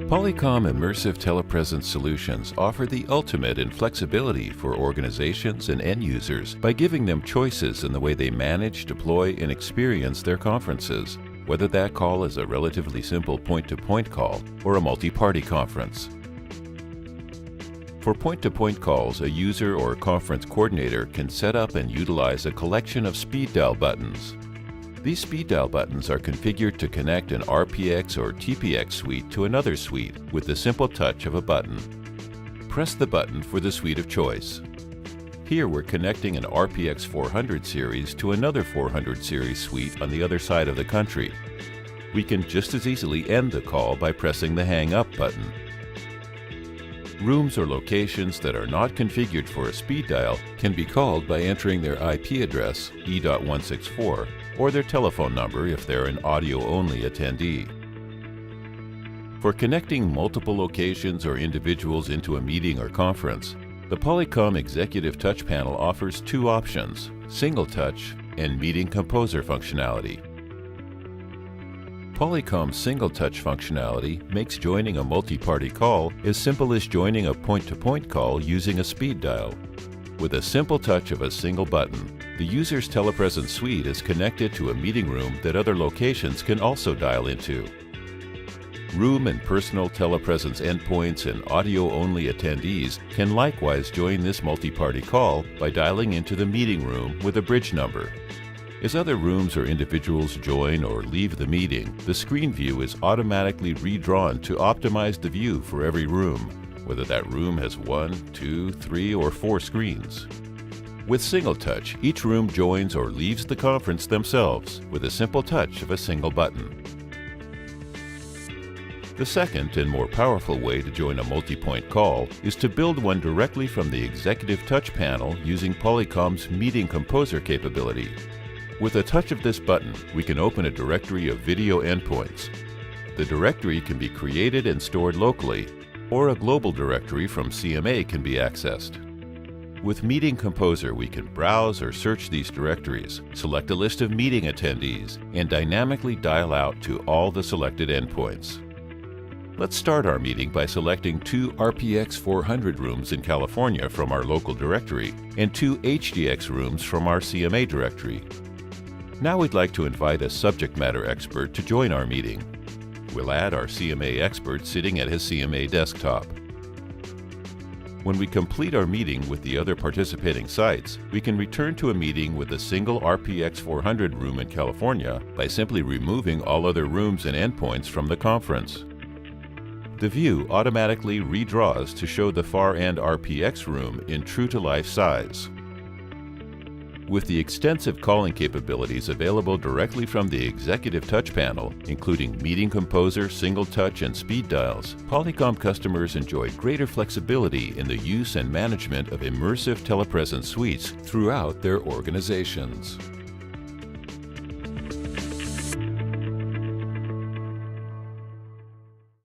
Polycom Immersive Telepresence Solutions offer the ultimate in flexibility for organizations and end users by giving them choices in the way they manage, deploy, and experience their conferences, whether that call is a relatively simple point-to-point call or a multi-party conference. For point-to-point calls, a user or conference coordinator can set up and utilize a collection of speed dial buttons. These speed dial buttons are configured to connect an RPX or TPX suite to another suite with the simple touch of a button. Press the button for the suite of choice. Here we're connecting an RPX 400 series to another 400 series suite on the other side of the country. We can just as easily end the call by pressing the Hang Up button. Rooms or locations that are not configured for a speed dial can be called by entering their IP address, E.164, or their telephone number if they're an audio-only attendee. For connecting multiple locations or individuals into a meeting or conference, the Polycom Executive Touch Panel offers two options: Single Touch and Meeting Composer functionality. Polycom's Single Touch functionality makes joining a multi-party call as simple as joining a point-to-point call using a speed dial. With a simple touch of a single button, the user's telepresence suite is connected to a meeting room that other locations can also dial into. Room and personal telepresence endpoints and audio-only attendees can likewise join this multi-party call by dialing into the meeting room with a bridge number. As other rooms or individuals join or leave the meeting, the screen view is automatically redrawn to optimize the view for every room, whether that room has 1, 2, 3, or 4 screens. With Single Touch, each room joins or leaves the conference themselves with a simple touch of a single button. The second and more powerful way to join a multi-point call is to build one directly from the Executive Touch Panel using Polycom's Meeting Composer capability. With a touch of this button, we can open a directory of video endpoints. The directory can be created and stored locally, or a global directory from CMA can be accessed. With Meeting Composer, we can browse or search these directories, select a list of meeting attendees, and dynamically dial out to all the selected endpoints. Let's start our meeting by selecting 2 RPX 400 rooms in California from our local directory and 2 HDX rooms from our CMA directory. Now we'd like to invite a subject matter expert to join our meeting. We'll add our CMA expert sitting at his CMA desktop. When we complete our meeting with the other participating sites, we can return to a meeting with a single RPX 400 room in California by simply removing all other rooms and endpoints from the conference. The view automatically redraws to show the far-end RPX room in true-to-life size. With the extensive calling capabilities available directly from the Executive Touch Panel, including Meeting Composer, Single Touch, and speed dials, Polycom customers enjoy greater flexibility in the use and management of immersive telepresence suites throughout their organizations.